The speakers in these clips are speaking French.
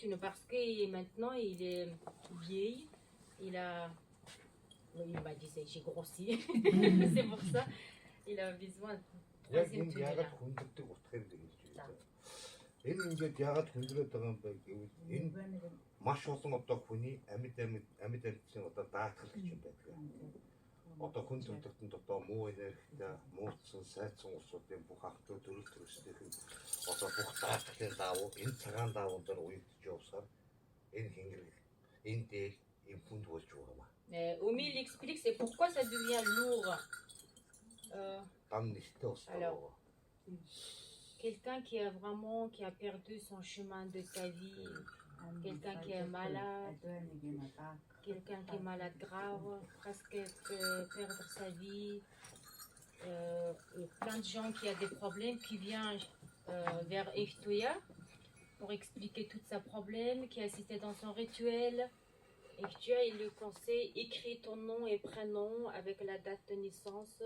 continue parce que maintenant il est vieil. Il a. Oui, il m'a dit j'ai grossi. C'est pour ça. Il a besoin de troisième tenue là. Энэ ингээд яагаад хүндрээд байгаа юм бэ гэвэл энэ маш олон одоо хүний амьд амьдсын одоо даатгал гэж юм байдаг. Одоо хүн төрөлтөнд одоо муу энергитэй, муудсан, сайдсан усуудын бүх ахтуу төрөл төрөстэй одоо бүх даатгалын давуу энэ цагаан давуун дээр уягдж явсаар энэ хэнгэрэг энэ дээр юм хүнд болж байгаа юм. Omi il explique c'est pourquoi ça devient lourd. Alors, quelqu'un qui a perdu son chemin de sa vie, quelqu'un qui est malade, quelqu'un qui est malade grave, presque peut perdre sa vie, et plein de gens qui ont des problèmes, qui viennent vers Eftoya pour expliquer tous ses problèmes, qui assistait dans son rituel. Eftoya, il lui conseille, écris ton nom et prénom avec la date de naissance,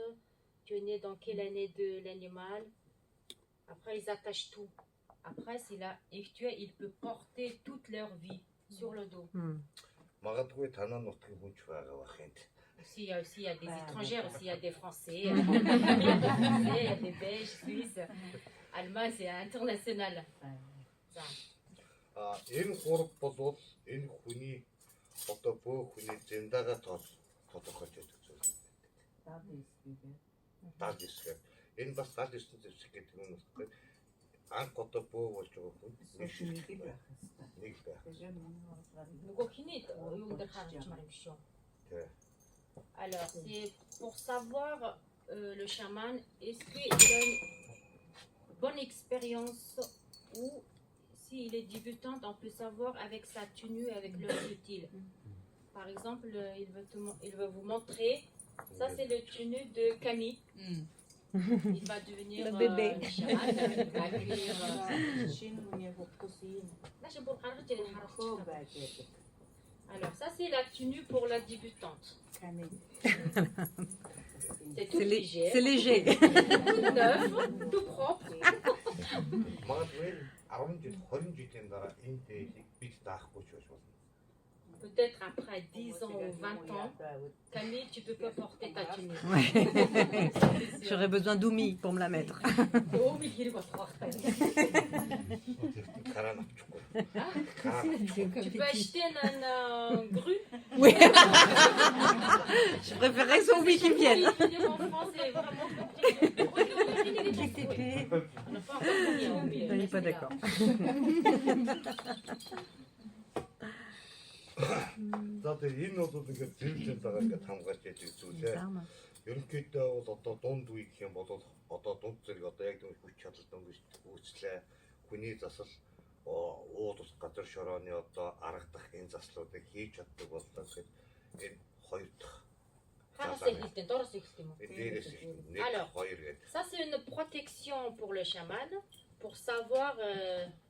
tu es né dans quelle année de l'animal. Après, ils attachent tout. Après, c'est là, Eftoya, il peut porter toute leur vie sur le dos. S'il y a aussi des étrangères, aussi, il y a des Français, il y a des Belges, Suisses. Allemand, c'est international. Alors, c'est pour savoir le chaman, est-ce qu'il a une bonne expérience ou s'il est débutant, on peut savoir avec sa tenue, avec le utile. Par exemple, il va vous montrer, ça c'est le tenue de Camille. Il va devenir le bébé. Chaman, il va accueillir. Alors, ça c'est la tenue pour la débutante. C'est tout léger. C'est léger. Tout neuf, tout propre. Peut-être après 10 ans ou 20 ans, Camille, tu peux pas porter ta tenue. Ouais. J'aurais besoin d'Oumi pour me la mettre. Tu peux acheter un grue. Oui. Je préférerais son Oumi qui vienne. En France, c'est vraiment compliqué. Il n'est pas d'accord. ерөнхийдөө бол одоо дунд үе гэх юм бол одоо дунд зэрэг одоо яг нэг хүч чадалтай үүслээ хүний засал уул ус газар шорооны одоо арга дах энэ заслуудыг хийж чаддаг боллоо гэхэд энэ хоёр дахь Alors, ça c'est une protection pour le chaman, pour savoir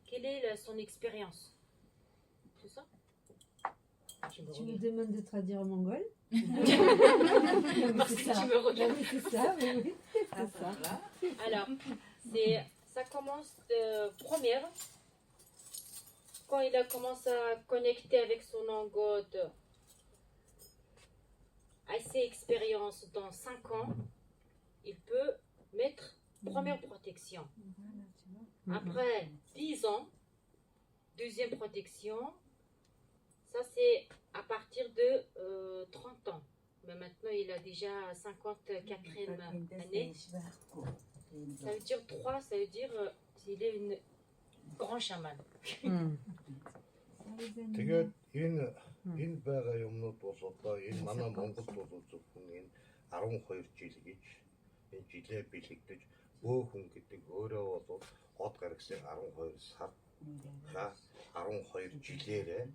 quelle est son expérience. C'est ça? Tu me demandes de traduire en mongol? Parce que tu me regardes. C'est ça, oui. C'est ça. Alors, ça commence de première, quand il a commencé à connecter avec son angode, à ses expériences dans 5 ans, il peut mettre première protection. Après 10 ans, deuxième protection. Ça, c'est à partir de 30 ans. Mais maintenant, il a déjà 54e année. Ça veut dire 3, ça veut dire qu'il est un grand chaman. Энэ байгаа юмнууд бол одоо энэ манай Монголд бол зөвхөн энэ 12 жил гэж энэ жилээ бэлэгдэж бөөхөн гэдэг өөрөө бол од гарагсан 12 сар 12 жилээрээ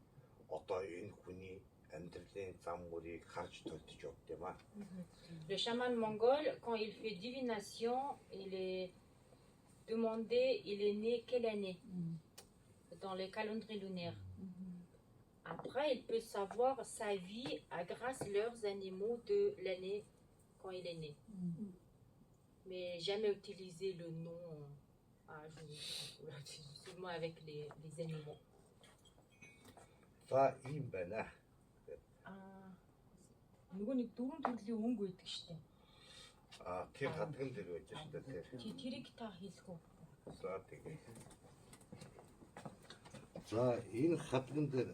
одоо энэ хүний амьдралын зам мөрийг харж төлдөж явд юм аа. Le chaman mongol, quand il fait divination, il est demandé, il est né quelle année dans les calendriers lunaires. Après, il peut savoir sa vie grâce leurs animaux de l'année quand il est né. Mais jamais utiliser le nom seulement avec les animaux. За ийм байна. Нөгөө нэг дөрөв төрлийн өнгө байдаг штеп. Тэр хадган дээр байж шүү дээ. Тэрийг та хэлэх үү? За тэгээ. За энэ хадган дээр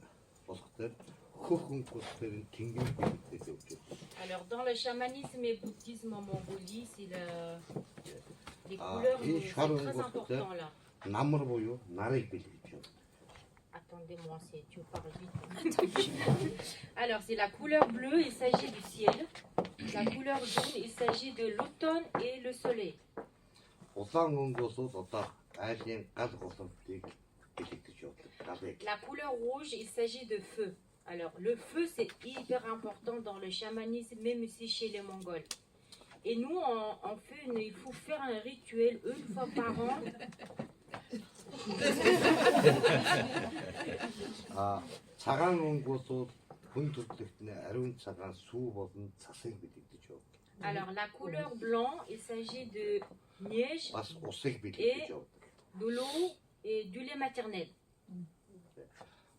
болохоор хөх өнгөсдөр тэнгэр бидээс өгч байна. Alors dans le chamanisme et bouddhisme en Mongolie, c'est les couleurs, c'est très important là. Намар буюу нарыг бэлгэж байна. Attendez-moi, tu parles vite. Alors, c'est la couleur bleue, il s'agit du ciel. La couleur jaune, il s'agit de l'automne et le soleil. Улаан өнгөөсөө одоо айлын гал голомтыг бэлгэж явдаг. La couleur rouge, il s'agit de feu. Alors, le feu, c'est hyper important dans le chamanisme, même ici chez les Mongols. Et nous, il faut faire un rituel une fois par an. Цагаан өнгөөсөө хүн төрлөختний ариун цагаан сүү болон цасыг бэлгэж явдаг. Alors, la couleur blanc, il s'agit de neige Бас усыг бэлгэж явдаг. de l'eau et du lait maternel.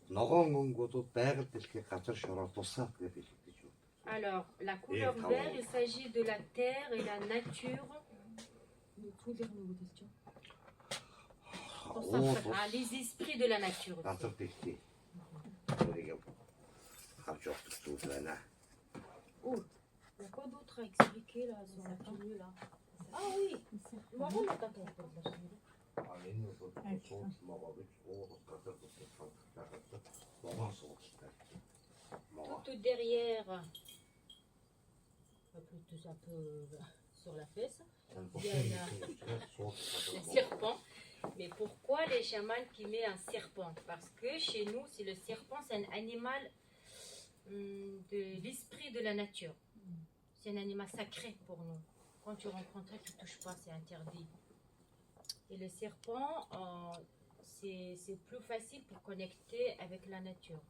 Ногоон өнгөөсөө байгаль дэлхий газар шороо тусаад гэж бэлгэж явдаг. Alors, la couleur verte, il s'agit de la terre et la nature. Les esprits de la nature. Газар дэлхий. Тэрийг харж явдаг зүйл байна. Oh, il y a quoi d'autre à expliquer là sur la tenue là? Ah oui, marron dans ta tête. Энэ бол сууд мага гэж уус газар тусаад ногоон суучтай. Tout derrière, plutôt un peu sur la fesse, il y a le serpent. Mais pourquoi les chamans qui mettent un serpent? Parce que chez nous, c'est le serpent, c'est un animal de l'esprit de la nature. C'est un animal sacré pour nous. Quand tu rencontres, tu ne touches pas, c'est interdit. Et le serpent, c'est plus facile pour connecter avec la nature.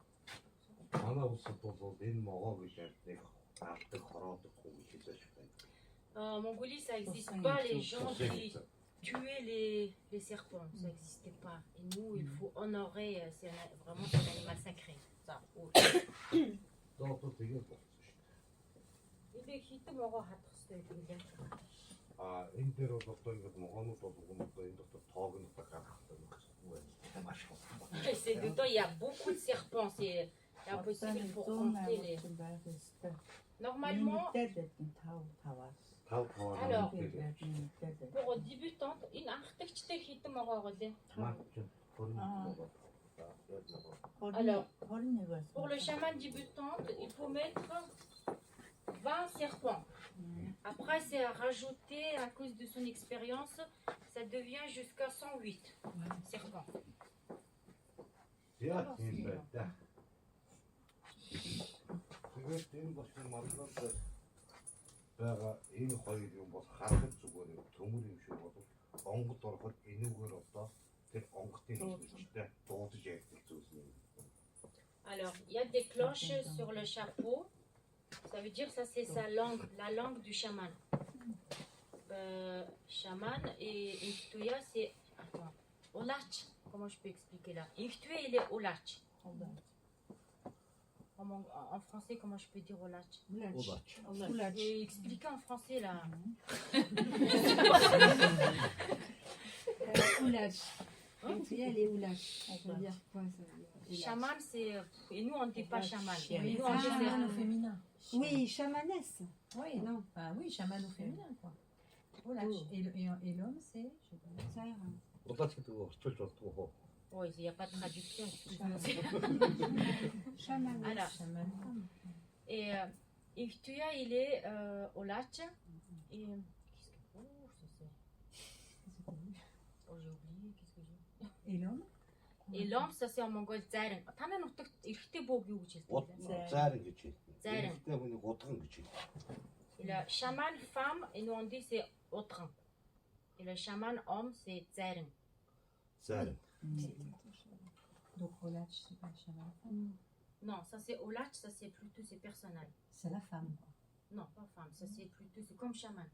En Mongolie, ça n'existe pas les gens qui tuaient les serpents. Ça n'existait pas. Et nous, il faut honorer, c'est vraiment un animal sacré. Ça. Энэ дээр бол одоо ингээд могоонууд бол одоо энэ дотор тоогнохтой гаргахтай байна. Маш их. C'est dedans, il y a beaucoup de serpents. C'est impossible pour compter les. Normalement, alors, pour débutante, une architecte qui te Alors, pour le chaman débutante, il faut mettre 20 serpents. Après, c'est à rajouter, à cause de son expérience, ça devient jusqu'à 108 serpents. Тэгээд энэ болсон маргааш байгаа энэ хоёр юм бол харахад зүгээр төмөр юм шиг бол онгод ороход энүүгээр одоо тэр онгодын хэлбэртэй дуудаж ярьдаг зүйлс юм. Alors, il y a des cloches sur le chapeau. Ça veut dire ça c'est sa langue, la langue du chaman. Chaman et Iktuya c'est... Attends, Olach. Comment je peux expliquer là? Iktuya il est Olach. En français, comment je peux dire Olach? Olach. Expliquer en français là. Olach. Elle est Olach. Ça veut dire quoi ça? Chaman c'est... Et nous on ne dit pas chaman. Mais Nous on dit chaman au féminin. Oui, chamanesse. Oui, Non. Ah oui, chaman au féminin quoi. Voilà. Et l'homme c'est... Ça ira. Oui, il n'y a pas de traduction. Chamanesse. Alors, Chaman. et Iktuya il est Olach. Et... Oh, j'ai oublié, qu'est-ce que j'ai... Et l'homme? Et l'homme, ça c'est en mongol Zareng. Тана нутагт эрэгтэй бөөг юу гэж хэлдэг? Зайран гэж хэлдэг. Зайран. Эрэгтэй хүний гудган гэж хэлдэг. Et le chaman femme, et nous on dit c'est Otran. Et le chaman homme, c'est Zareng. Зайран. Donc Olach c'est pas le chaman. Non, ça c'est Olach, ça c'est plutôt c'est personnel. C'est la femme quoi. Non, pas femme, ça c'est plutôt c'est comme chaman.